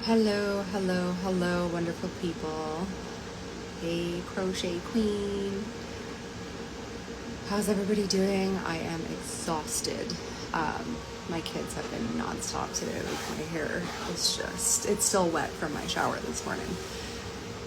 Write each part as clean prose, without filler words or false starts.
Hello, hello, hello, wonderful people. Hey, Crochet Queen. How's everybody doing? I am exhausted. My kids have been nonstop today. Like, my hair is it's still wet from my shower this morning.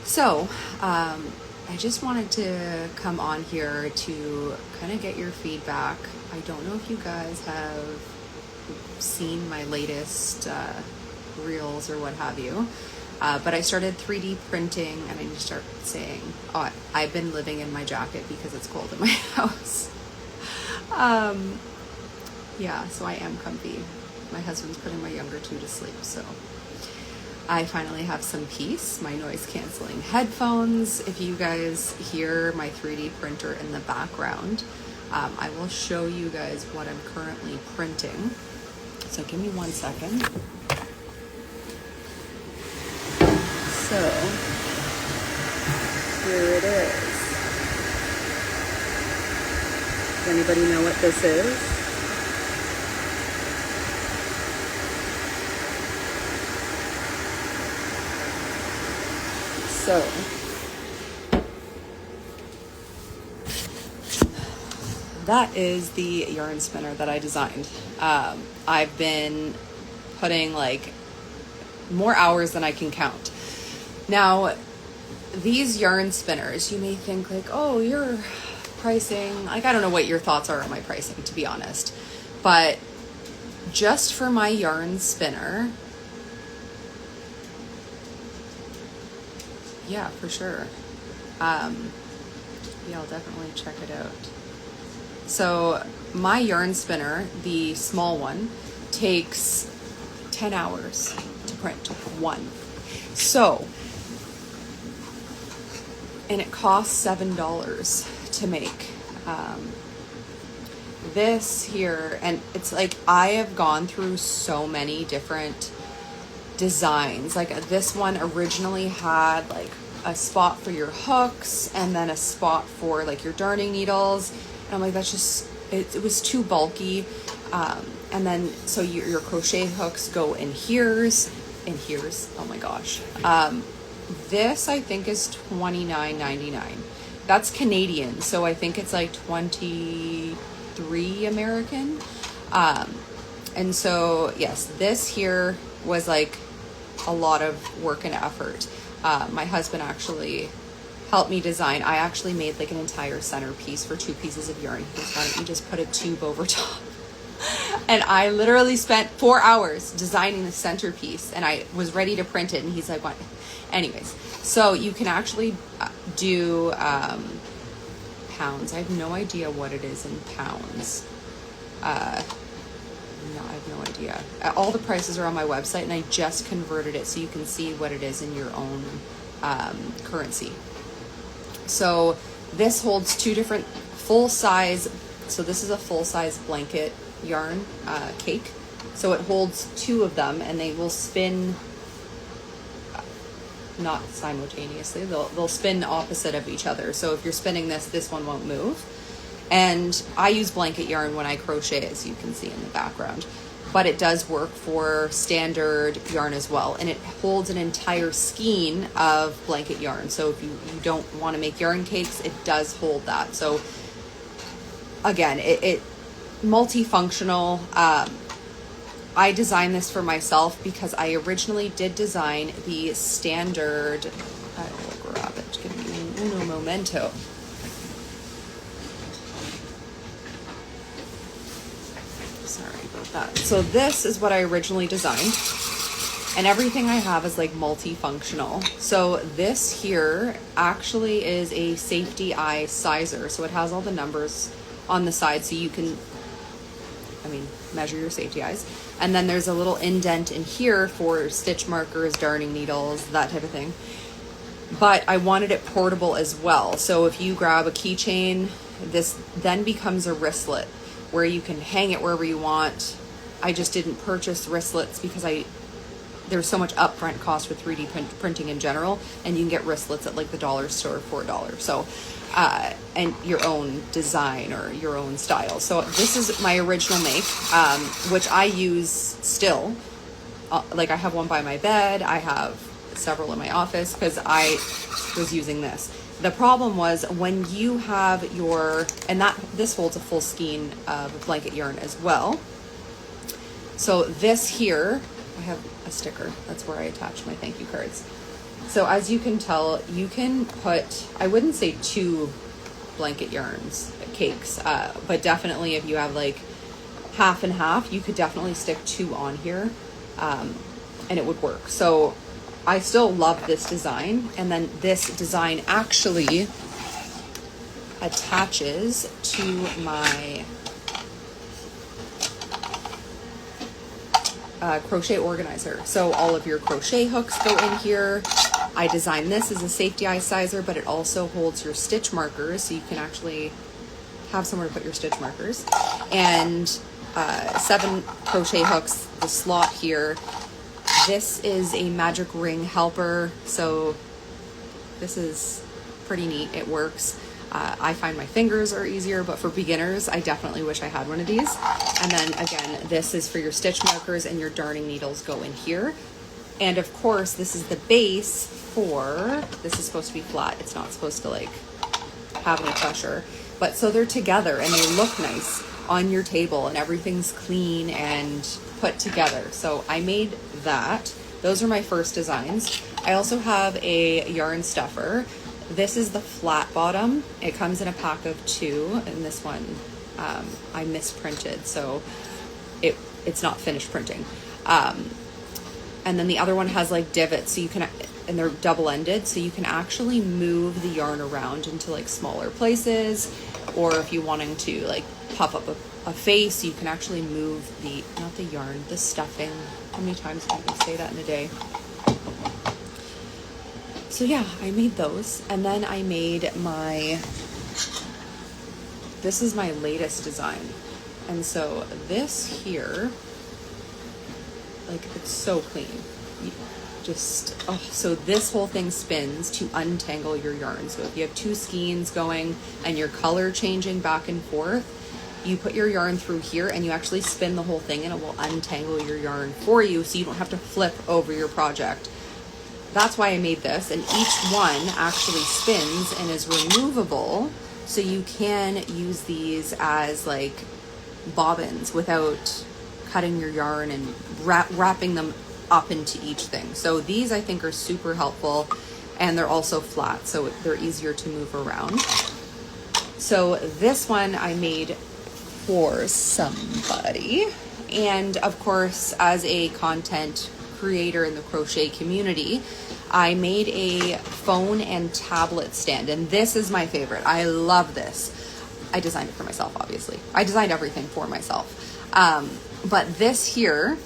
So, I just wanted to come on here to kind of get your feedback. I don't know if you guys have seen my latest reels or what have you, but I started 3D printing, and I need to start saying, oh, I've been living in my jacket because it's cold in my house. Yeah, so I am comfy. My husband's putting my younger two to sleep, so I finally have some peace. My noise canceling headphones. If you guys hear my 3D printer in the background, I will show you guys what I'm currently printing. So give me 1 second. So here it is. Does anybody know what this is? So that is the yarn spinner that I designed. I've been putting like more hours than I can count. Now, these yarn spinners, you may think like, oh, your pricing, like, I don't know what your thoughts are on my pricing, to be honest, but just for my yarn spinner, yeah, for sure. Yeah, I'll definitely check it out. So my yarn spinner, the small one, takes 10 hours to print one. So, and it costs $7 to make. This here, and it's like I have gone through so many different designs. Like this one originally had like a spot for your hooks and then a spot for like your darning needles, and I'm like, that's just it was too bulky. And then so your crochet hooks go in here's. Oh my gosh. This I think is $29.99. That's Canadian, so I think it's like 23 American. And so yes, this here was like a lot of work and effort. My husband actually helped me design. I actually made like an entire centerpiece for 2 pieces of yarn. He goes, why don't you just put a tube over top? And I literally spent 4 hours designing the centerpiece, and I was ready to print it, and he's like, what? Anyways, so you can actually do pounds. I have no idea what it is in pounds. No, I have no idea. All the prices are on my website, and I just converted it so you can see what it is in your own currency. So this holds 2 different full size. So this is a full size blanket yarn cake. So it holds 2 of them, and they will spin not simultaneously. They'll spin opposite of each other. So if you're spinning this one won't move. And I use blanket yarn when I crochet, as you can see in the background, but it does work for standard yarn as well. And it holds an entire skein of blanket yarn. So if you don't want to make yarn cakes, it does hold that. So again, it multifunctional. I designed this for myself because I originally did design the standard, I will grab it, give me uno momento. Sorry about that. So this is what I originally designed, and everything I have is like multifunctional. So this here actually is a safety eye sizer. So it has all the numbers on the side so you can, measure your safety eyes. And then there's a little indent in here for stitch markers, darning needles, that type of thing. But I wanted it portable as well. So if you grab a keychain, this then becomes a wristlet where you can hang it wherever you want. I just didn't purchase wristlets because there's so much upfront cost with 3D printing in general, and you can get wristlets at like the dollar store for $4. So and your own design or your own style. So this is my original make, which I use still. like I have one by my bed. I have several in my office because I was using this. The problem was when you have your, and that this holds a full skein of blanket yarn as well. So this here, I have a sticker. That's where I attach my thank you cards. So as you can tell, you can put, I wouldn't say 2 blanket yarns, cakes, but definitely if you have like half and half, you could definitely stick 2 on here, and it would work. So I still love this design. And then this design actually attaches to my crochet organizer. So all of your crochet hooks go in here. I designed this as a safety eye sizer, but it also holds your stitch markers, so you can actually have somewhere to put your stitch markers. And 7 crochet hooks, the slot here. This is a magic ring helper, so this is pretty neat. It works. I find my fingers are easier, but for beginners, I definitely wish I had one of these. And then again, this is for your stitch markers, and your darning needles go in here. And of course, this is the base for, this is supposed to be flat. It's not supposed to like have any pressure, but so they're together and they look nice on your table and everything's clean and put together. So I made that. Those are my first designs. I also have a yarn stuffer. This is the flat bottom. It comes in a pack of 2, and this one I misprinted, so it's not finished printing. And then the other one has like divots, so you can, and they're double-ended, so you can actually move the yarn around into like smaller places, or if you're wanting to like puff up a face, you can actually move the, not the yarn, the stuffing. How many times can I say that in a day? So yeah, I made those. And then I made my, this is my latest design. And so this here, like, it's so clean. Just, oh, so this whole thing spins to untangle your yarn. So if you have 2 skeins going and your color changing back and forth, you put your yarn through here and you actually spin the whole thing and it will untangle your yarn for you, so you don't have to flip over your project. That's why I made this, and each one actually spins and is removable, so you can use these as like bobbins without cutting your yarn and wrapping them up into each thing. So these I think are super helpful, and they're also flat, so they're easier to move around. So this one I made for somebody, and of course, as a content creator in the crochet community, I made a phone and tablet stand, and this is my favorite. I love this. I designed it for myself, obviously. I designed everything for myself. But this here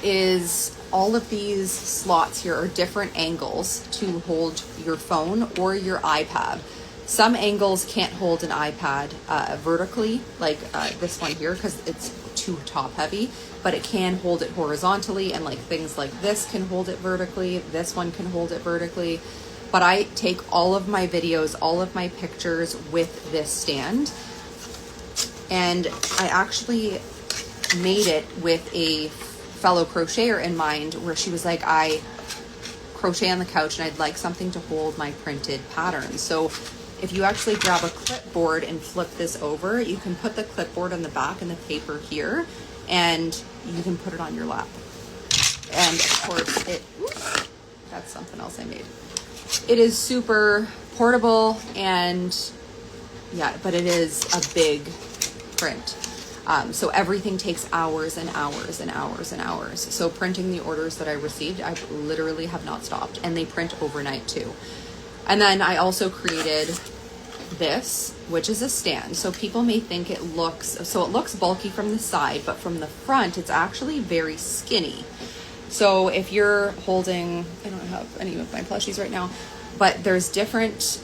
is, all of these slots here are different angles to hold your phone or your iPad. Some angles can't hold an iPad vertically, like this one here, because it's too top heavy, but it can hold it horizontally, and like things like this can hold it vertically, this one can hold it vertically. But I take all of my videos, all of my pictures with this stand, and I actually made it with a fellow crocheter in mind, where she was like, I crochet on the couch and I'd like something to hold my printed patterns. So if you actually grab a clipboard and flip this over, you can put the clipboard on the back and the paper here, and you can put it on your lap. And of course that's something else I made. It is super portable, and yeah, but it is a big print. So everything takes hours and hours and hours and hours. So printing the orders that I received, I literally have not stopped, and they print overnight too. And then I also created this, which is a stand. So people may think it looks bulky from the side, but from the front, it's actually very skinny. So if you're holding, I don't have any of my plushies right now, but there's different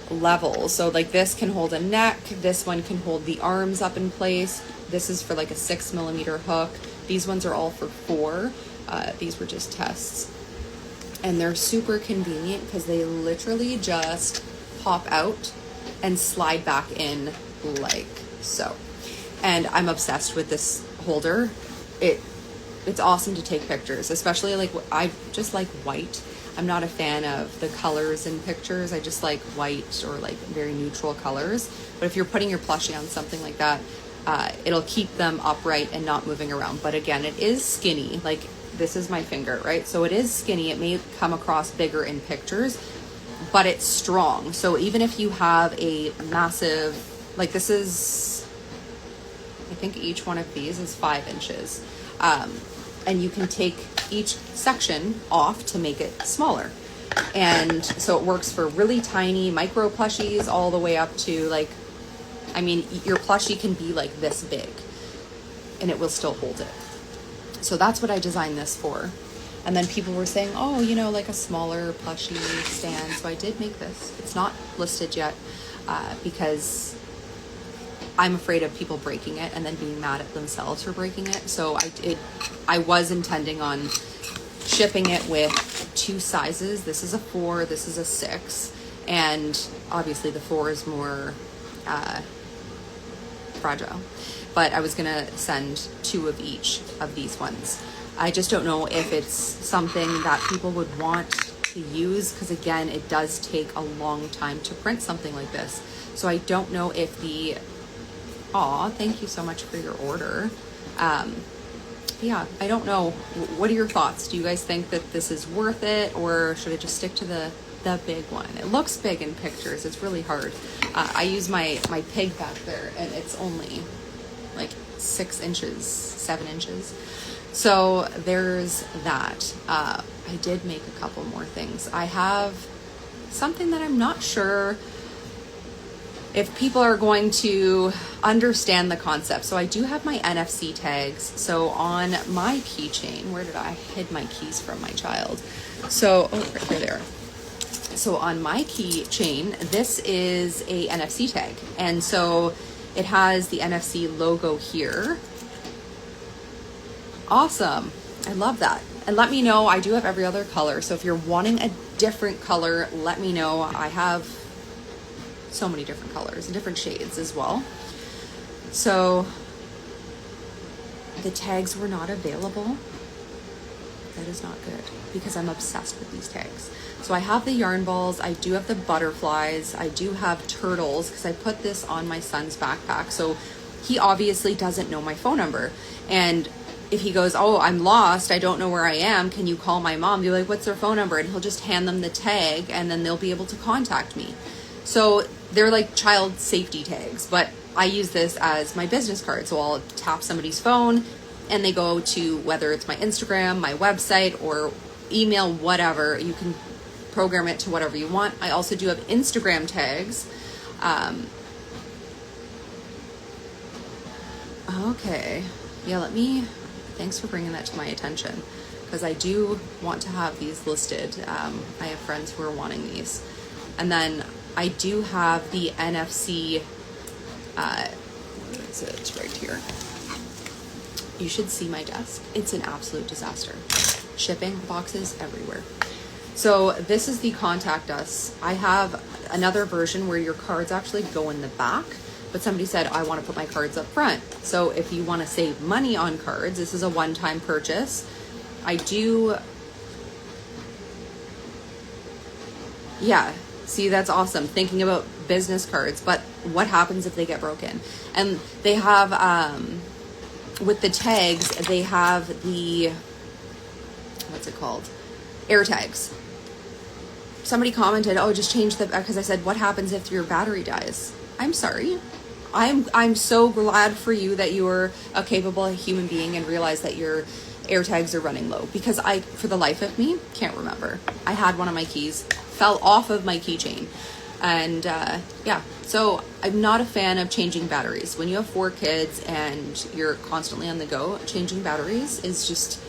levels. So like this can hold a neck, this one can hold the arms up in place. This is for like a 6mm hook. These ones are all for 4. These were just tests. And they're super convenient because they literally just pop out and slide back in like so. And I'm obsessed with this holder. it's awesome to take pictures, especially like I just like white. I'm not a fan of the colors in pictures. I just like white or like very neutral colors. But if you're putting your plushie on something like that, it'll keep them upright and not moving around. But again, it is skinny. Like this is my finger, right? So it is skinny. It may come across bigger in pictures, but it's strong. So even if you have a massive, like this is, I think each one of these is 5 inches. And you can take each section off to make it smaller. And so it works for really tiny micro plushies all the way up to like, I mean, your plushie can be like this big and it will still hold it. So that's what I designed this for. And then people were saying, oh, you know, like a smaller plushie stand. So I did make this. It's not listed yet because I'm afraid of people breaking it and then being mad at themselves for breaking it. So I was intending on shipping it with 2 sizes. This is a 4, this is a 6. And obviously the 4 is more fragile. But I was gonna send 2 of each of these ones. I just don't know if it's something that people would want to use, because again, it does take a long time to print something like this. So I don't know if the, aw, thank you so much for your order. Yeah, I don't know. What are your thoughts? Do you guys think that this is worth it, or should I just stick to the big one? It looks big in pictures. It's really hard. I use my pig back there, and it's only like 6 inches, 7 inches. So there's that. I did make a couple more things. I have something that I'm not sure if people are going to understand the concept. So I do have my NFC tags. So on my keychain, where did I hid my keys from my child? So, oh, right here they are. So on my keychain, this is a NFC tag. And so it has the NFC logo here. Awesome. I love that. And let me know, I do have every other color. So if you're wanting a different color, let me know. I have so many different colors and different shades as well. So the tags were not available. That is not good, because I'm obsessed with these tags. So I have the yarn balls, I do have the butterflies, I do have turtles, because I put this on my son's backpack. So he obviously doesn't know my phone number. And if he goes, oh, I'm lost, I don't know where I am, can you call my mom? Be like, what's their phone number? And he'll just hand them the tag, and then they'll be able to contact me. So they're like child safety tags, but I use this as my business card. So I'll tap somebody's phone and they go to, whether it's my Instagram, my website, or email, whatever. You can program it to whatever you want. I also do have Instagram tags. Okay. Yeah, thanks for bringing that to my attention, because I do want to have these listed. I have friends who are wanting these. And then I do have the NFC, it's right here. You should see my desk. It's an absolute disaster. Shipping boxes everywhere. So this is the contact us. I have another version where your cards actually go in the back, but somebody said, I want to put my cards up front. So if you want to save money on cards, this is a one-time purchase. Yeah, see, that's awesome. Thinking about business cards, but what happens if they get broken? And they have, with the tags, they have the, what's it called? Air tags. Somebody commented, oh, just change because I said, what happens if your battery dies? I'm sorry. I'm so glad for you that you are a capable human being and realize that your air tags are running low, because I, for the life of me, can't remember. I had one of my keys, fell off of my keychain. And yeah, so I'm not a fan of changing batteries. When you have 4 kids and you're constantly on the go, changing batteries is just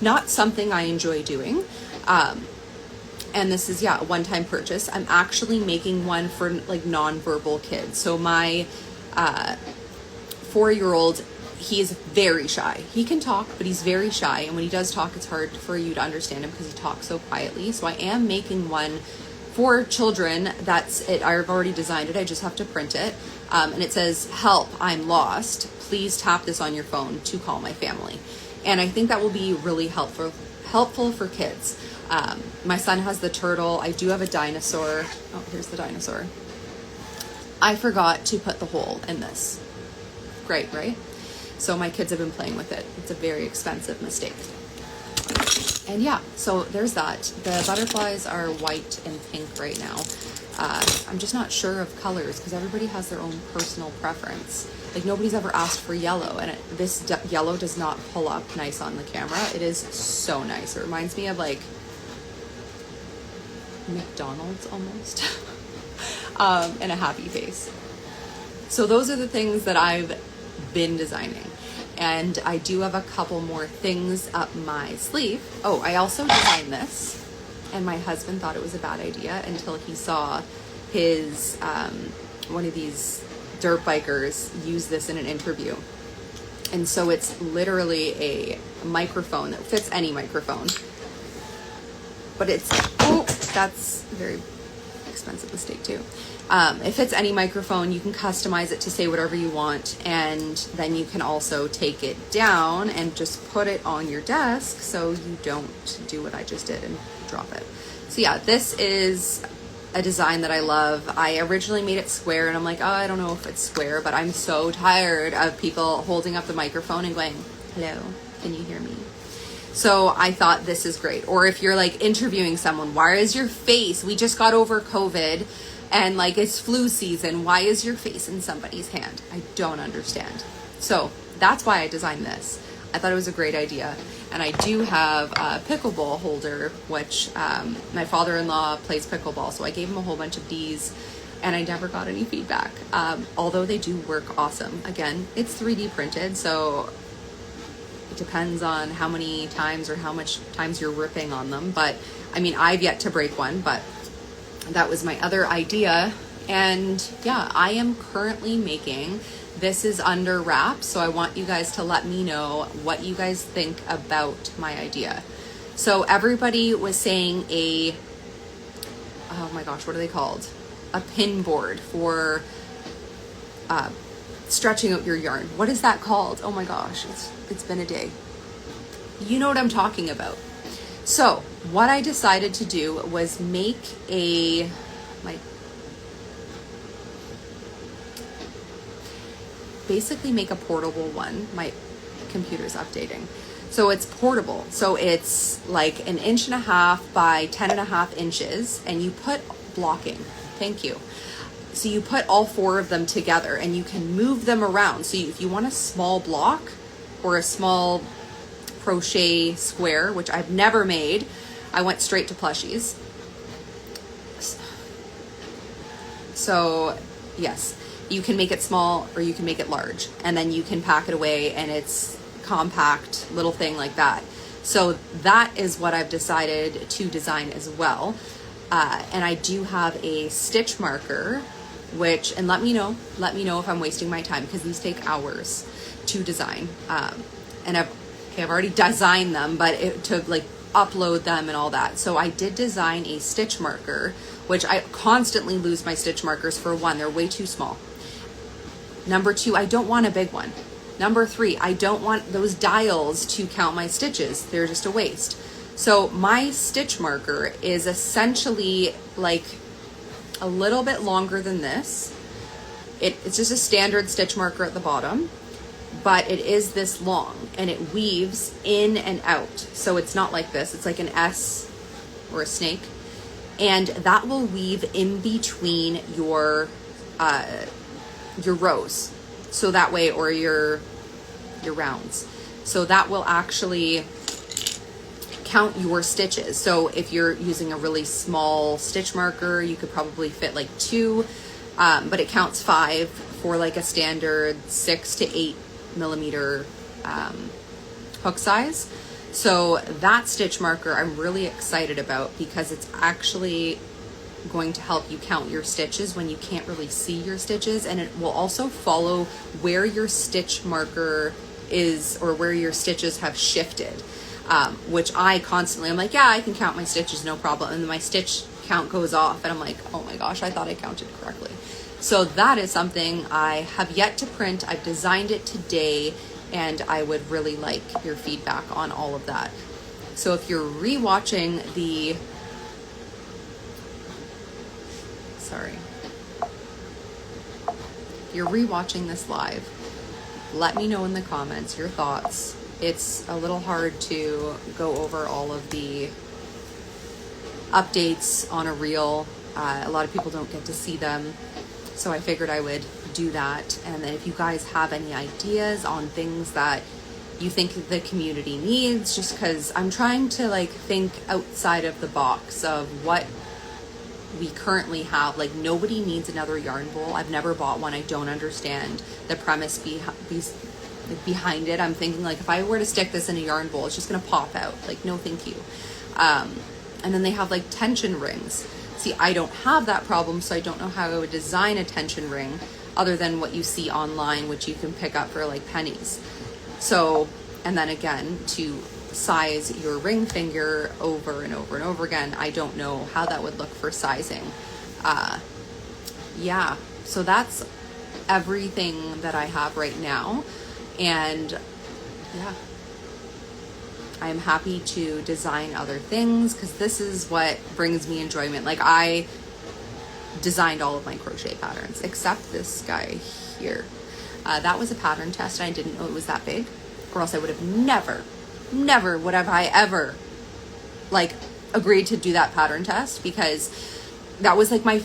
not something I enjoy doing. And this is, yeah, a one-time purchase. I'm actually making one for like non-verbal kids. So my 4-year-old, he is very shy. He can talk, but he's very shy. And when he does talk, it's hard for you to understand him because he talks so quietly. So I am making one for children, that's it. I've already designed it. I just have to print it. And it says, "Help, I'm lost. Please tap this on your phone to call my family." And I think that will be really helpful for kids. My son has the turtle. I do have a dinosaur. Oh, here's the dinosaur. I forgot to put the hole in this. Great, right? So my kids have been playing with it. It's a very expensive mistake. And yeah, so there's that. The butterflies are white and pink right now. I'm just not sure of colors because everybody has their own personal preference. Like nobody's ever asked for yellow, and this yellow does not pull up nice on the camera. It is so nice. It reminds me of like McDonald's almost, and a happy face. So those are the things that I've been designing. And I do have a couple more things up my sleeve. Oh, I also designed this, and my husband thought it was a bad idea until he saw his, one of these dirt bikers use this in an interview. And so it's literally a microphone that fits any microphone. But it's, oh, that's a very expensive mistake too. It fits any microphone. You can customize it to say whatever you want, and then you can also take it down and just put it on your desk so you don't do what I just did and drop it. So yeah, this is a design that I love. I originally made it square, and I'm like, oh, I don't know if it's square, but I'm so tired of people holding up the microphone and going, "Hello, can you hear me?" So I thought this is great. Or if you're like interviewing someone, why is your face, we just got over COVID and like it's flu season, why is your face in somebody's hand? I don't understand. So that's why I designed this. I thought it was a great idea. And I do have a pickleball holder, which my father-in-law plays pickleball. So I gave him a whole bunch of these, and I never got any feedback. Although they do work awesome. Again, it's 3D printed, so it depends on how many times or how much times you're ripping on them. But I mean, I've yet to break one, but that was my other idea. And yeah, I am currently making, this is under wraps, so I want you guys to let me know what you guys think about my idea. So everybody was saying oh my gosh, what are they called? A pin board for stretching out your yarn. What is that called? Oh my gosh, it's been a day. You know what I'm talking about. So what I decided to do was make basically make a portable one. My computer's updating. So it's portable. So it's like 1.5 inches by 10.5 inches, and you put blocking. Thank you. So you put all 4 of them together, and you can move them around. So if you want a small block or a small crochet square, which I've never made, I went straight to plushies. So yes, you can make it small or you can make it large, and then you can pack it away, and it's compact little thing like that. So that is what I've decided to design as well. And I do have a stitch marker, which, and let me know if I'm wasting my time, because these take hours to design. And I've already designed them, but to like upload them and all that. So I did design a stitch marker, which I constantly lose my stitch markers. For one, they're way too small. Number 2, I don't want a big one. Number 3, I don't want those dials to count my stitches. They're just a waste. So my stitch marker is essentially like a little bit longer than this. It's just a standard stitch marker at the bottom, but it is this long, and it weaves in and out. So it's not like this. It's like an S or a snake, and that will weave in between your rows. So that way, or your rounds. So that will actually count your stitches. So if you're using a really small stitch marker, you could probably fit like 2, but it counts 5 for like a standard 6 to 8 millimeter hook size. So that stitch marker I'm really excited about, because it's actually going to help you count your stitches when you can't really see your stitches, and it will also follow where your stitch marker is or where your stitches have shifted, which I constantly, I'm like, yeah, I can count my stitches, no problem. And my stitch count goes off and I'm like, oh my gosh, I thought I counted correctly. So that is something I have yet to print. I've designed it today, and I would really like your feedback on all of that. So if you're rewatching the, you're rewatching this live, let me know in the comments your thoughts. It's a little hard to go over all of the updates on a reel. A lot of people don't get to see them. So I figured I would do that. And then if you guys have any ideas on things that you think the community needs, just because I'm trying to like think outside of the box of what we currently have. Like, nobody needs another yarn bowl. I've never bought one. I don't understand the premise behind it. I'm thinking, like, if I were to stick this in a yarn bowl, it's just gonna pop out. Like, no thank you. And then they have like tension rings. See, I don't have that problem, so I don't know how I would design a tension ring other than what you see online, which you can pick up for like pennies. So, and then again, to size your ring finger over and over and over again, I don't know how that would look for sizing. Yeah, so that's everything that I have right now. And yeah, I'm happy to design other things because this is what brings me enjoyment. Like, I designed all of my crochet patterns except this guy here. That was a pattern test and I didn't know it was that big, or else I would have never would have I ever like agreed to do that pattern test, because that was like my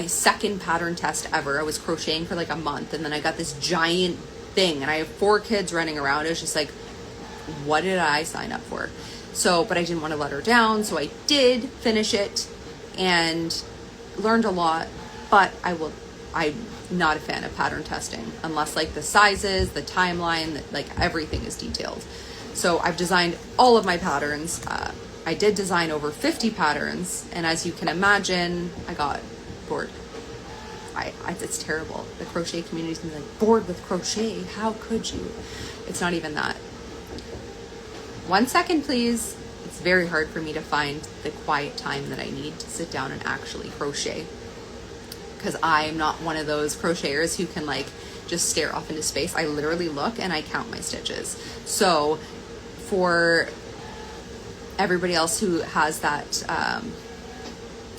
second pattern test ever. I was crocheting for like a month and then I got this giant thing and I have 4 kids running around. It was just like, what did I sign up for? So, but I didn't want to let her down, so I did finish it and learned a lot. But I'm not a fan of pattern testing unless like the sizes, the timeline, like everything is detailed. So I've designed all of my patterns. I did design over 50 patterns, and as you can imagine, I got bored. It's terrible. The crochet community's been like, bored with crochet? How could you? It's not even that. 1 second, please. It's very hard for me to find the quiet time that I need to sit down and actually crochet, because I'm not one of those crocheters who can like just stare off into space. I literally look and I count my stitches. So for everybody else who has that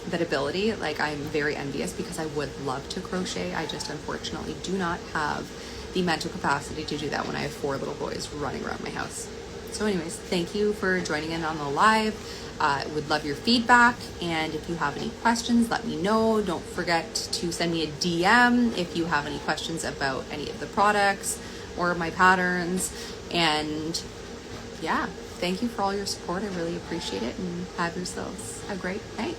that ability, like, I'm very envious because I would love to crochet. I just unfortunately do not have the mental capacity to do that when I have 4 little boys running around my house. So anyways, thank you for joining in on the live. Would love your feedback, and if you have any questions, let me know. Don't forget to send me a DM if you have any questions about any of the products or my patterns. And yeah, thank you for all your support. I really appreciate it, and have yourselves a great night.